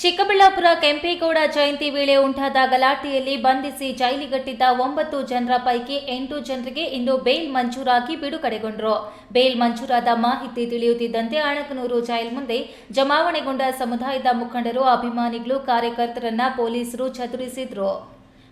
ಚಿಕ್ಕಬಳ್ಳಾಪುರ ಕೆಂಪೇಗೌಡ ಜಯಂತಿ ವೇಳೆ ಉಂಟಾದ ಗಲಾಟೆಯಲ್ಲಿ ಬಂಧಿಸಿ ಜೈಲಿಗಟ್ಟಿದ್ದ 9 ಜನರ ಪೈಕಿ 8 ಜನರಿಗೆ ಇಂದು ಬೇಲ್ ಮಂಜೂರಾಗಿ ಬಿಡುಗಡೆಗೊಂಡರು. ಬೇಲ್ ಮಂಜೂರಾದ ಮಾಹಿತಿ ತಿಳಿಯುತ್ತಿದ್ದಂತೆ ಅಣಕನೂರು ಜೈಲ್ ಮುಂದೆ ಜಮಾವಣೆಗೊಂಡ ಸಮುದಾಯದ ಮುಖಂಡರು, ಅಭಿಮಾನಿಗಳು, ಕಾರ್ಯಕರ್ತರನ್ನ ಪೊಲೀಸರು ಚದುರಿಸಿದ್ರು.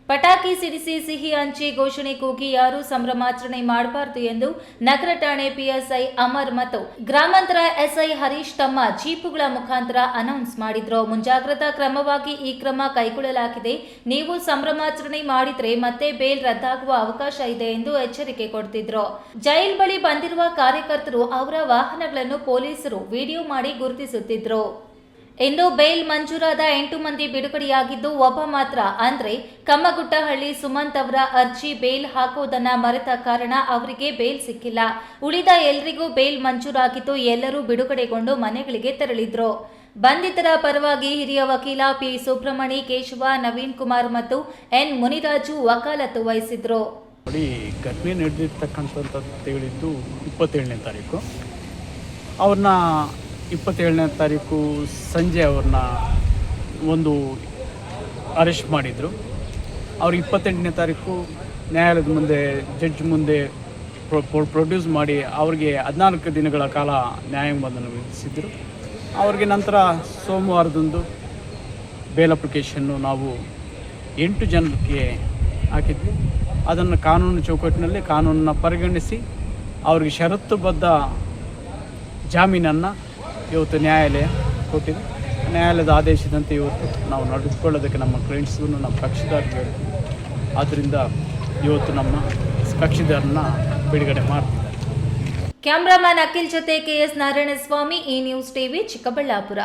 ಪಟಾಕಿ ಸಿಡಿಸಿ, ಸಿಹಿ ಹಂಚಿ, ಘೋಷಣೆ ಕೂಗಿ ಯಾರೂ ಸಂಭ್ರಮಾಚರಣೆ ಮಾಡಬಾರದು ಎಂದು ನಗರ ಠಾಣೆ ಪಿಎಸ್ಐ ಅಮರ್ ಮತ್ತು ಗ್ರಾಮಾಂತರ ಎಸ್ಐ ಹರೀಶ್ ತಮ್ಮ ಜೀಪುಗಳ ಮುಖಾಂತರ ಅನೌನ್ಸ್ ಮಾಡಿದ್ರು. ಮುಂಜಾಗ್ರತಾ ಕ್ರಮವಾಗಿ ಈ ಕ್ರಮ ಕೈಗೊಳ್ಳಲಾಗಿದೆ. ನೀವು ಸಂಭ್ರಮಾಚರಣೆ ಮಾಡಿದ್ರೆ ಮತ್ತೆ ಬೇಲ್ ರದ್ದಾಗುವ ಅವಕಾಶ ಇದೆ ಎಂದು ಎಚ್ಚರಿಕೆ ಕೊಡ್ತಿದ್ರು. ಜೈಲ್ ಬಳಿ ಬಂದಿರುವ ಕಾರ್ಯಕರ್ತರು ಅವರ ವಾಹನಗಳನ್ನು ಪೊಲೀಸರು ವಿಡಿಯೋ ಮಾಡಿ ಗುರುತಿಸುತ್ತಿದ್ರು. ಇಂದು ಬೇಲ್ ಮಂಜೂರಾದ 8 ಮಂದಿ ಬಿಡುಗಡೆಯಾಗಿದ್ದು, ಒಬ್ಬ ಮಾತ್ರ ಅಂದ್ರೆ ಕಮ್ಮಗುಟ್ಟಹಳ್ಳಿ ಸುಮಂತ್ ಅವರ ಅರ್ಜಿ ಬೇಲ್ ಹಾಕುವುದನ್ನ ಮರೆತ ಕಾರಣ ಅವರಿಗೆ ಬೇಲ್ ಸಿಕ್ಕಿಲ್ಲ. ಉಳಿದ ಎಲ್ಲರಿಗೂ ಬೇಲ್ ಮಂಜೂರಾಗಿದ್ದು, ಎಲ್ಲರೂ ಬಿಡುಗಡೆಗೊಂಡು ಮನೆಗಳಿಗೆ ತೆರಳಿದ್ರು. ಬಂಧಿತರ ಪರವಾಗಿ ಹಿರಿಯ ವಕೀಲ ಪಿ ಸುಬ್ರಹ್ಮಣಿ, ಕೇಶವ, ನವೀನ್ ಕುಮಾರ್ ಮತ್ತು ಎನ್ ಮುನಿರಾಜು ವಕಾಲತ್ತು ವಹಿಸಿದ್ರು. ಘಟನೆ ನಡೆದಿರ್ತಕ್ಕಂಥದ್ದು ಹೇಳಿದ್ದು 27ನೇ ತಾರೀಕು. ಅವ್ರನ್ನ 27ನೇ ತಾರೀಕು ಸಂಜೆ ಅವ್ರನ್ನ ಒಂದು ಅರೆಸ್ಟ್ ಮಾಡಿದರು. ಅವ್ರು 28ನೇ ತಾರೀಕು ನ್ಯಾಯಾಲಯದ ಮುಂದೆ ಜಡ್ಜ್ ಮುಂದೆ ಪ್ರೊಡ್ಯೂಸ್ ಮಾಡಿ ಅವ್ರಿಗೆ 14 ದಿನಗಳ ಕಾಲ ನ್ಯಾಯಬಂಧನ ವಿಧಿಸಿದ್ರು. ಅವ್ರಿಗೆ ನಂತರ ಸೋಮವಾರದಂದು ಬೇಲ್ ಅಪ್ಲಿಕೇಶನ್ನು ನಾವು 8 ಜನರಿಗೆ ಹಾಕಿದ್ವಿ. ಅದನ್ನು ಕಾನೂನು ಚೌಕಟ್ಟಿನಲ್ಲಿ ಕಾನೂನನ್ನು ಪರಿಗಣಿಸಿ ಅವ್ರಿಗೆ ಷರತ್ತುಬದ್ಧ ಜಾಮೀನನ್ನು ಇವತ್ತು ನ್ಯಾಯಾಲಯ ಕೊಟ್ಟಿದೆ. ನ್ಯಾಯಾಲಯದ ಆದೇಶದಂತೆ ಇವತ್ತು ನಾವು ನಡೆದುಕೊಳ್ಳೋದಕ್ಕೆ ನಮ್ಮ ಕ್ಲೈಂಟ್ಸ್ಗೂ ನಮ್ಮ ಕಕ್ಷಿದಾರರಿಗೆ ಆದ್ದರಿಂದ ಇವತ್ತು ನಮ್ಮ ಕಕ್ಷಿದಾರನ್ನ ಬಿಡುಗಡೆ ಮಾಡ್ತಿದ್ದಾರೆ. ಕ್ಯಾಮ್ರಾಮನ್ ಅಖಿಲ್ ಜೊತೆ ಕೆಎಸ್ ನಾರಾಯಣಸ್ವಾಮಿ, ಈ ನ್ಯೂಸ್ ಟಿವಿ, ಚಿಕ್ಕಬಳ್ಳಾಪುರ.